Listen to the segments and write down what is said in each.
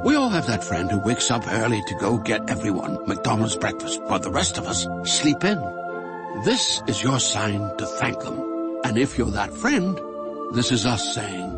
We all have that friend who wakes up early to go get everyone McDonald's breakfast, while the rest of us sleep in. This is your sign to thank them. And if you're that friend, this is us saying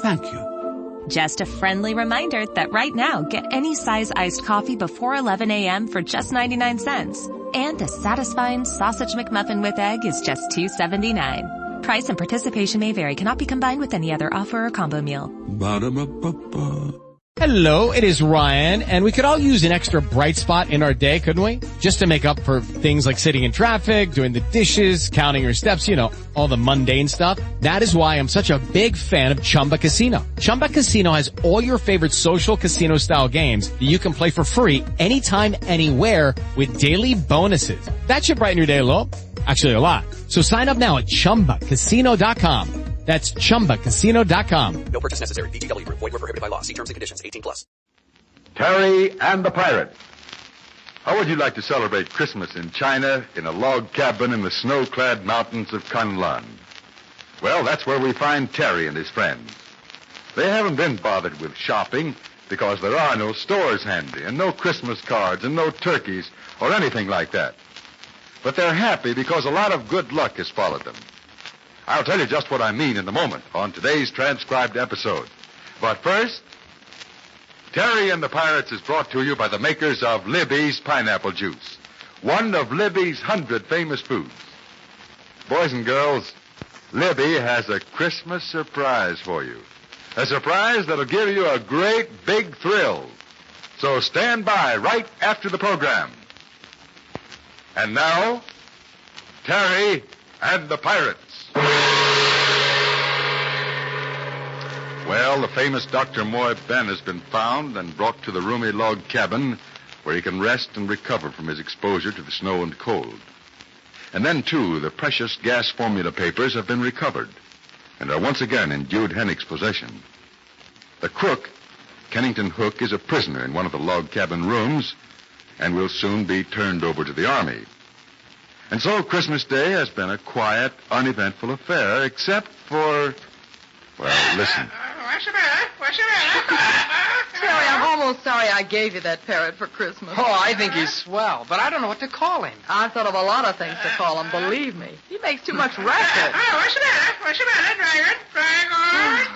thank you. Just a friendly reminder that right now, get any size iced coffee before 11 a.m. for just 99 cents. And a satisfying sausage McMuffin with egg is just $2.79. Price and participation may vary. Cannot be combined with any other offer or combo meal. Ba-da-ba-ba-ba. Hello, it is Ryan, and we could all use an extra bright spot in our day, couldn't we? Just to make up for things like sitting in traffic, doing the dishes, counting your steps, you know, all the mundane stuff. That is why I'm such a big fan of Chumba Casino. Chumba Casino has all your favorite social casino-style games that you can play for free anytime, anywhere with daily bonuses. That should brighten your day a little. Actually, a lot. So sign up now at ChumbaCasino.com. That's ChumbaCasino.com. No purchase necessary. VGW Group. Void where prohibited by law. See terms and conditions. 18+. Terry and the Pirate. How would you like to celebrate Christmas in China in a log cabin in the snow-clad mountains of Kunlun? Well, that's where we find Terry and his friends. They haven't been bothered with shopping because there are no stores handy and no Christmas cards and no turkeys or anything like that. But they're happy because a lot of good luck has followed them. I'll tell you just what I mean in a moment on today's transcribed episode. But first, Terry and the Pirates is brought to you by the makers of Libby's Pineapple Juice, one of Libby's 100 famous foods. Boys and girls, Libby has a Christmas surprise for you. A surprise that'll give you a great big thrill. So stand by right after the program. And now, Terry and the Pirates. Well, the famous Dr. Moy Ben has been found and brought to the roomy log cabin where he can rest and recover from his exposure to the snow and cold. And then, too, the precious gas formula papers have been recovered and are once again in Jude Hennick's possession. The crook, Kennington Hook, is a prisoner in one of the log cabin rooms and will soon be turned over to the Army. And so Christmas Day has been a quiet, uneventful affair, except for... Well, listen. What's the matter? Terry, I'm almost sorry I gave you that parrot for Christmas. Oh, I think he's swell, but I don't know what to call him. I've thought of a lot of things to call him, believe me. He makes too much racket. What's the matter, Dragon?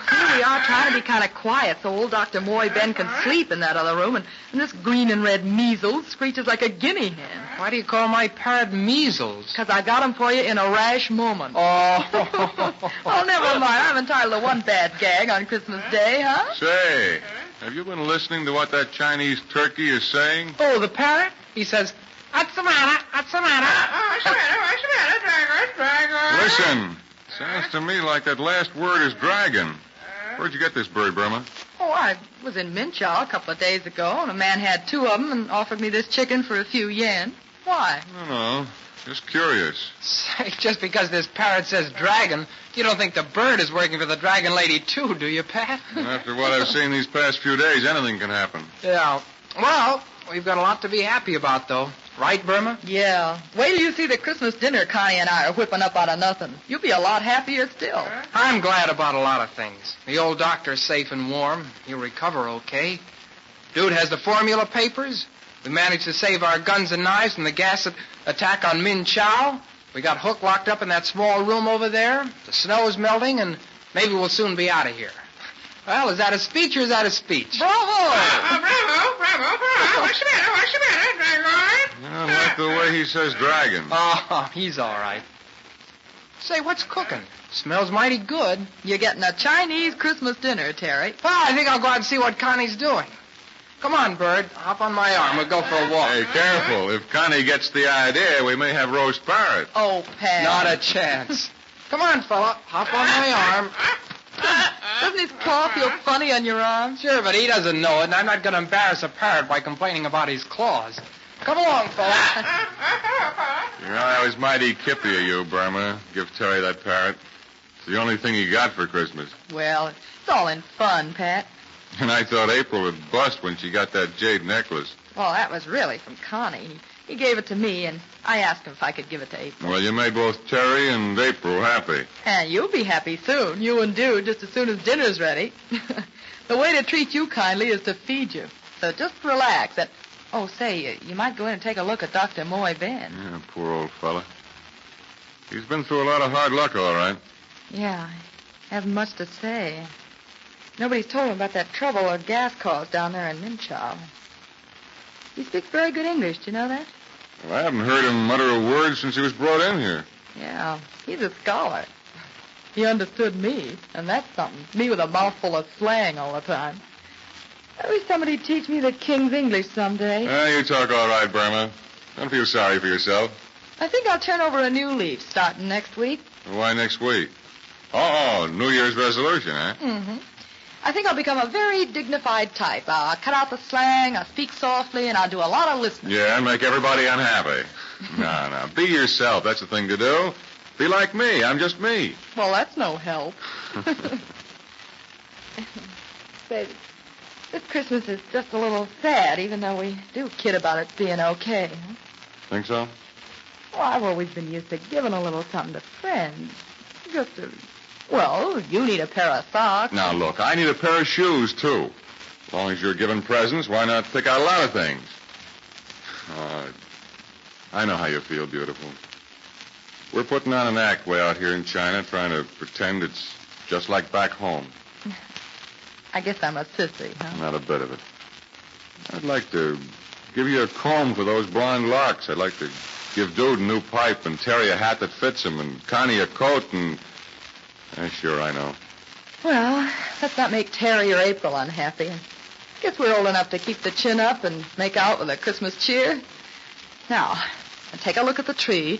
Here we are trying to be kind of quiet so old Dr. Moy Ben can sleep in that other room, and this green and red measles screeches like a guinea hen. Why do you call my parrot Measles? Because I got him for you in a rash moment. Oh. Oh, never mind. I'm entitled to one bad gag on Christmas Day, huh? Say, have you been listening to what that Chinese turkey is saying? Oh, the parrot? He says, what's the matter? What's the matter? What's the matter, Dragon? Listen, sounds to me like that last word is dragon. Where'd you get this bird, Burma? Oh, I was in Minchow a couple of days ago, and a man had two of them and offered me this chicken for a few yen. Why? No, just curious. Say, just because this parrot says dragon, you don't think the bird is working for the dragon lady, too, do you, Pat? After what I've seen these past few days, anything can happen. Yeah. Well, we've got a lot to be happy about, though. Right, Burma? Yeah. Wait till you see the Christmas dinner Connie and I are whipping up out of nothing. You'll be a lot happier still. I'm glad about a lot of things. The old doctor's safe and warm. He'll recover okay. Dude has the formula papers. We managed to save our guns and knives from the gas attack on Min Chow. We got Hook locked up in that small room over there. The snow is melting, and maybe we'll soon be out of here. Well, is that a speech or is that a speech? Bravo! Bravo. What's the matter, Dragon? I like the way he says dragon. Oh, he's all right. Say, what's cooking? Smells mighty good. You're getting a Chinese Christmas dinner, Terry. Well, I think I'll go out and see what Connie's doing. Come on, Bird. Hop on my arm. We'll go for a walk. Hey, careful. If Connie gets the idea, we may have roast parrot. Oh, Pat. Not a chance. Come on, fella. Hop on my arm. Doesn't his claw feel funny on your arm? Sure, but he doesn't know it, and I'm not going to embarrass a parrot by complaining about his claws. Come along, fella. You know, I was mighty kippy of you, Burma. Give Terry that parrot. It's the only thing he got for Christmas. Well, it's all in fun, Pat. And I thought April would bust when she got that jade necklace. Well, that was really from Connie. He gave it to me, and I asked him if I could give it to April. Well, you made both Terry and April happy. And you'll be happy soon, you and Dude, just as soon as dinner's ready. The way to treat you kindly is to feed you. So just relax. And, say, you might go in and take a look at Dr. Moy Ben. Yeah, poor old fella. He's been through a lot of hard luck, all right. Yeah, I haven't much to say. Nobody's told him about that trouble or gas caused down there in Minchow. He speaks very good English, do you know that? Well, I haven't heard him utter a word since he was brought in here. Yeah, he's a scholar. He understood me, and that's something. Me with a mouthful of slang all the time. I wish somebody'd teach me the King's English someday. You talk all right, Burma. Don't feel sorry for yourself. I think I'll turn over a new leaf starting next week. Why next week? Oh, New Year's resolution, huh? Mm-hmm. I think I'll become a very dignified type. I'll cut out the slang, I'll speak softly, and I'll do a lot of listening. Yeah, and make everybody unhappy. No. Be yourself. That's the thing to do. Be like me. I'm just me. Well, that's no help. Say, this Christmas is just a little sad, even though we do kid about it being okay. Huh? Think so? Well, I've always been used to giving a little something to friends. Just to... Well, you need a pair of socks. Now, look, I need a pair of shoes, too. As long as you're giving presents, why not pick out a lot of things? I know how you feel, beautiful. We're putting on an act way out here in China, trying to pretend it's just like back home. I guess I'm a sissy, huh? Not a bit of it. I'd like to give you a comb for those blonde locks. I'd like to give Dude a new pipe and Terry a hat that fits him and Connie a coat and... sure, I know. Well, let's not make Terry or April unhappy. Guess we're old enough to keep the chin up and make out with a Christmas cheer. Now, take a look at the tree,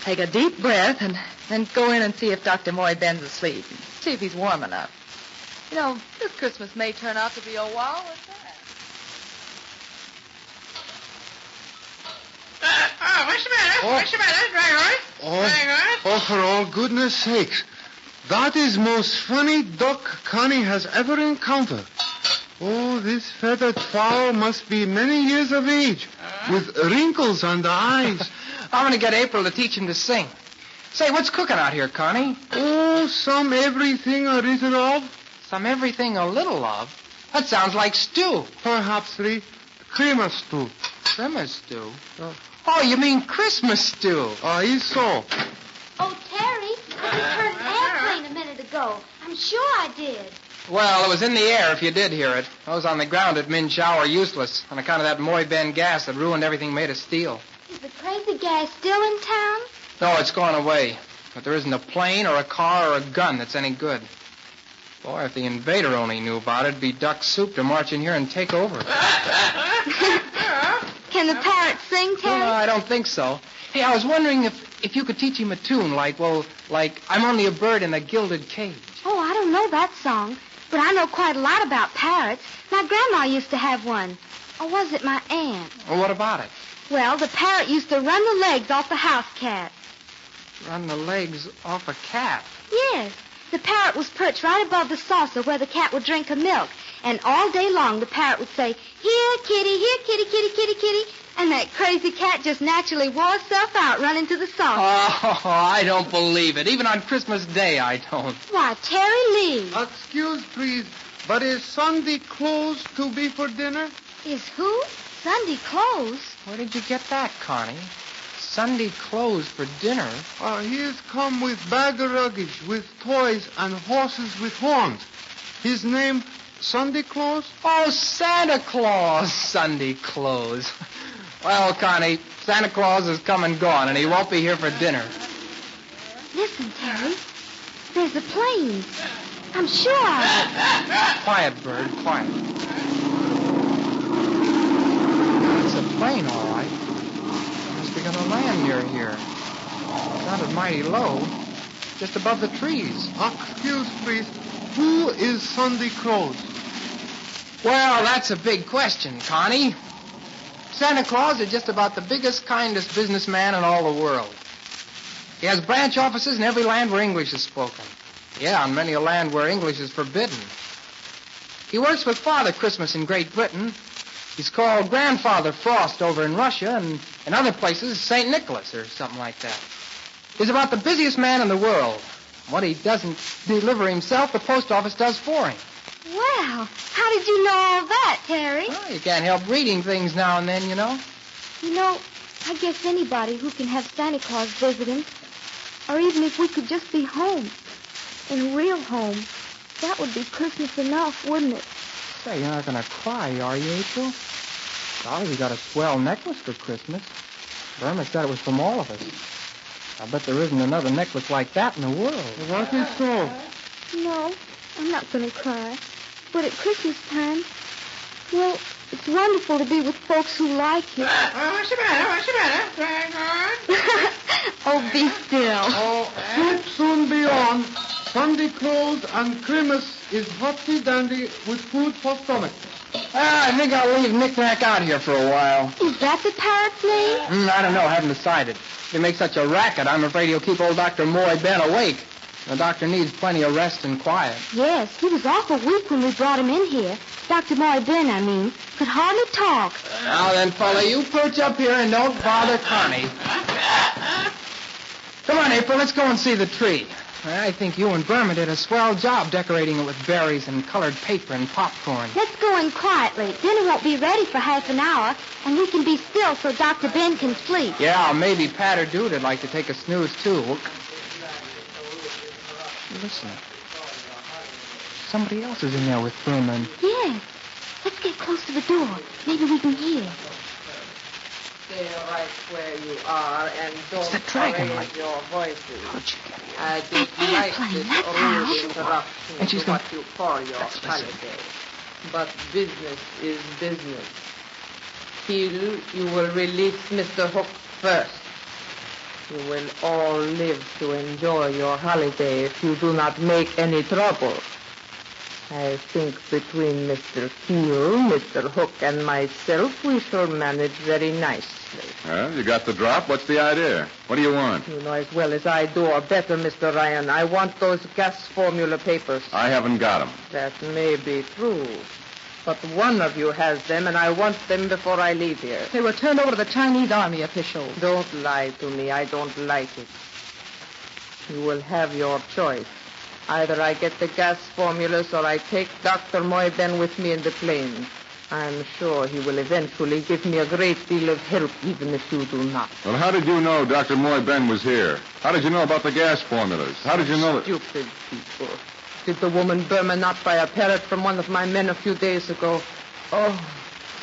take a deep breath, and then go in and see if Dr. Moy Ben's asleep. And see if he's warm enough. You know, this Christmas may turn out to be a wow at that. What's the matter? What's the matter, Dragon? For all goodness sakes. That is most funny duck Connie has ever encountered. Oh, this feathered fowl must be many years of age, with wrinkles on the eyes. I'm going to get April to teach him to sing. Say, what's cooking out here, Connie? Oh, some everything a little of. Some everything a little of? That sounds like stew. Perhaps creamer stew. Creamer stew? Oh, you mean Christmas stew. Is so. Oh, Terry, I just heard an airplane a minute ago. I'm sure I did. Well, it was in the air if you did hear it. Those on the ground at Minchow are useless on account of that Moy Ben gas that ruined everything made of steel. Is the crazy gas still in town? No, it's gone away. But there isn't a plane or a car or a gun that's any good. Boy, if the invader only knew about it, it'd be duck soup to march in here and take over. Can the parrot sing, Terry? No, I don't think so. Hey, I was wondering if you could teach him a tune like I'm only a bird in a gilded cage. Oh, I don't know that song, but I know quite a lot about parrots. My grandma used to have one. Or was it my aunt? Well, what about it? Well, the parrot used to run the legs off the house cat. Run the legs off a cat? Yes. The parrot was perched right above the saucer where the cat would drink her milk. And all day long the parrot would say, "Here, kitty, here, kitty, kitty, kitty, kitty." And that crazy cat just naturally wore itself out running to the saucer. Oh, I don't believe it. Even on Christmas Day, I don't. Why, Terry Lee. Excuse, please, but is Sunday clothes to be for dinner? Is who? Sunday clothes? Where did you get that, Connie? Sunday clothes for dinner? He has come with bag of luggage, with toys and horses with horns. His name, Sunday Claus? Oh, Santa Claus. Sunday clothes. Well, Connie, Santa Claus has come and gone, and he won't be here for dinner. Listen, Terry. There's a plane. I'm sure Quiet, bird, quiet. It's a plane, all right. Must be going to land near here. Sounded mighty low, just above the trees. Excuse, please. Who is Sunday Claus? Well, that's a big question, Connie. Santa Claus is just about the biggest, kindest businessman in all the world. He has branch offices in every land where English is spoken. Yeah, on many a land where English is forbidden. He works with Father Christmas in Great Britain, He's called Grandfather Frost over in Russia, and in other places, St. Nicholas or something like that. He's about the busiest man in the world. What he doesn't deliver himself, the post office does for him. Well, how did you know all that, Terry? Well, you can't help reading things now and then, you know. You know, I guess anybody who can have Santa Claus visit him, or even if we could just be home, in a real home, that would be Christmas enough, wouldn't it? Say, you're not going to cry, are you, April? Golly, we got a swell necklace for Christmas. Burma said it was from all of us. I bet there isn't another necklace like that in the world. What is so? No, I'm not going to cry. But at Christmas time, well, it's wonderful to be with folks who like you. What's the matter? Oh, be still. Oh, soup soon be on. Sunday clothes and Christmas is hotty dandy with food for stomach. I think I'll leave Knick-Knack out here for a while. Is that the parrot's name? I don't know. I haven't decided. If he makes such a racket, I'm afraid he'll keep old Dr. Moy Ben awake. The doctor needs plenty of rest and quiet. Yes, he was awful weak when we brought him in here. Dr. Moy Ben, I mean, could hardly talk. Now then, fella, you perch up here and don't bother Connie. Come on, April, let's go and see the tree. I think you and Burma did a swell job decorating it with berries and colored paper and popcorn. Let's go in quietly. Dinner won't be ready for half an hour, and we can be still so Dr. Ben can sleep. Yeah, maybe Pat or Dude would like to take a snooze, too. Listen. Somebody else is in there with Burma. Yes. Let's get close to the door. Maybe we can hear. Stay right where you are and don't raise your voices. How'd she get here? I dislike this rude interruption to what you call your holiday. But business is business. Till you will release Mr. Hook first. You will all live to enjoy your holiday if you do not make any trouble. I think between Mr. Keel, Mr. Hook, and myself, we shall manage very nicely. Well, you got the drop. What's the idea? What do you want? You know as well as I do, or better, Mr. Ryan. I want those gas formula papers. I haven't got them. That may be true. But one of you has them, and I want them before I leave here. They were turned over to the Chinese Army officials. Don't lie to me. I don't like it. You will have your choice. Either I get the gas formulas or I take Dr. Moy Ben with me in the plane. I'm sure he will eventually give me a great deal of help, even if you do not. Well, how did you know Dr. Moy Ben was here? How did you know about the gas formulas? How did you know that... Stupid people. Did the woman Burma not buy a parrot from one of my men a few days ago? Oh,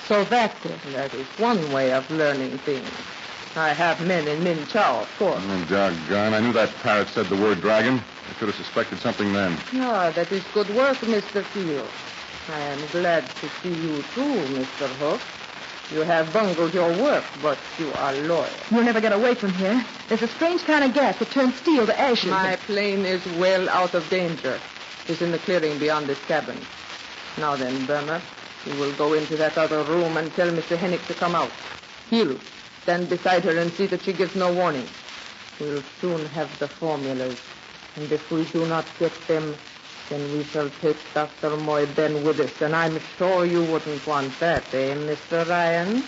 so that is one way of learning things. I have men in Min Chow, of course. Oh, doggone. I knew that parrot said the word dragon. I should have suspected something then. Ah, that is good work, Mr. Keel. I am glad to see you too, Mr. Hook. You have bungled your work, but you are loyal. You'll never get away from here. There's a strange kind of gas that turns steel to ashes. My plane is well out of danger. It's in the clearing beyond this cabin. Now then, Burma, you will go into that other room and tell Mr. Hennick to come out. Keel, stand beside her and see that she gives no warning. We'll soon have the formulas. And if we do not get them, then we shall take Dr. Moy Ben with us. And I'm sure you wouldn't want that, eh, Mr. Ryan?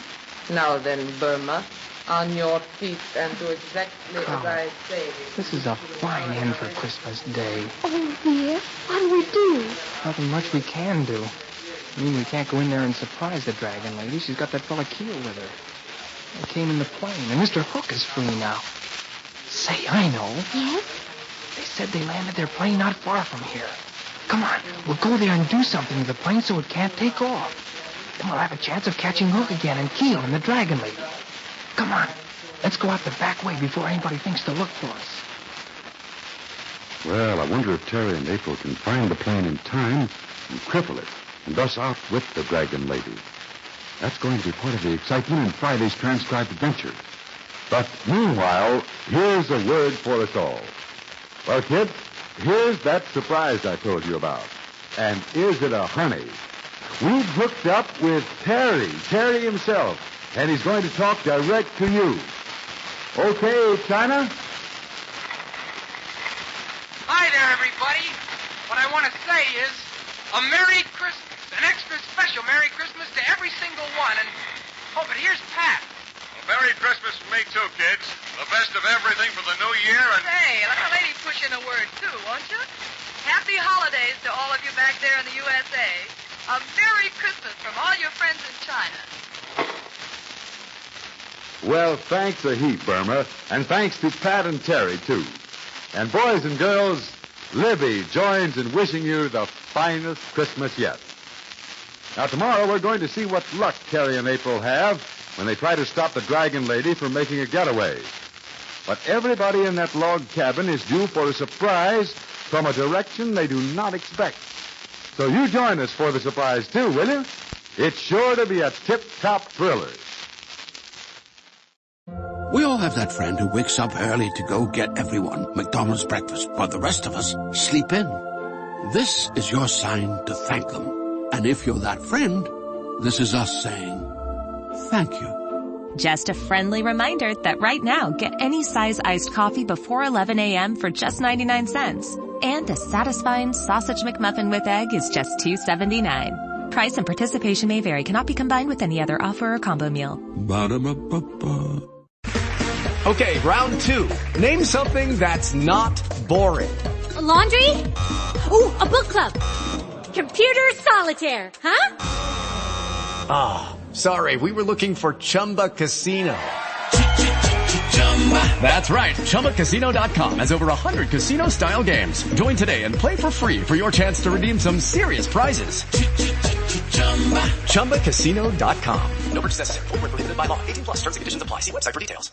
Now then, Burma, on your feet and do exactly as I say. This is a fine end for Christmas Day. Oh, dear. What do we do? Nothing much we can do. I mean, we can't go in there and surprise the dragon lady. She's got that fella Keel with her. They came in the plane, and Mr. Hook is free now. Say, I know. Yes? They said they landed their plane not far from here. Come on, we'll go there and do something to the plane so it can't take off. Then we'll have a chance of catching Hook again and Keel and the dragon lady. Come on, let's go out the back way before anybody thinks to look for us. Well, I wonder if Terry and April can find the plane in time and cripple it, and thus outwit the dragon lady. That's going to be part of the excitement in Friday's transcribed adventure. But meanwhile, here's a word for us all. Well, kids, here's that surprise I told you about. And is it a honey? We've hooked up with Terry himself, and he's going to talk direct to you. Okay, China? Hi there, everybody. What I want to say is a Merry Christmas, an extra special Merry Christmas to every single one Oh, but here's Pat. Well, Merry Christmas from me, too, kids. The best of everything for the new year and... Hey, let a lady push in a word, too, won't you? Happy holidays to all of you back there in the USA. A Merry Christmas from all your friends in China. Well, thanks a heap, Burma. And thanks to Pat and Terry, too. And boys and girls, Libby joins in wishing you the finest Christmas yet. Now, tomorrow we're going to see what luck Terry and April have when they try to stop the Dragon Lady from making a getaway. But everybody in that log cabin is due for a surprise from a direction they do not expect. So you join us for the surprise, too, will you? It's sure to be a tip-top thriller. We all have that friend who wakes up early to go get everyone McDonald's breakfast, while the rest of us sleep in. This is your sign to thank them. And if you're that friend, this is us saying thank you. Just a friendly reminder that right now, get any size iced coffee before 11 a.m. for just 99 cents. And a satisfying sausage McMuffin with egg is just $2.79. Price and participation may vary. Cannot be combined with any other offer or combo meal. Ba-da-ba-ba-ba. Okay, round two. Name something that's not boring. A laundry? Ooh, a book club. Computer solitaire, huh? Ah, sorry, we were looking for Chumba Casino. That's right, ChumbaCasino.com has over 100 casino-style games. Join today and play for free for your chance to redeem some serious prizes. ChumbaCasino.com. No purchase necessary. Void where prohibited by law. 18+ terms and conditions apply. See website for details.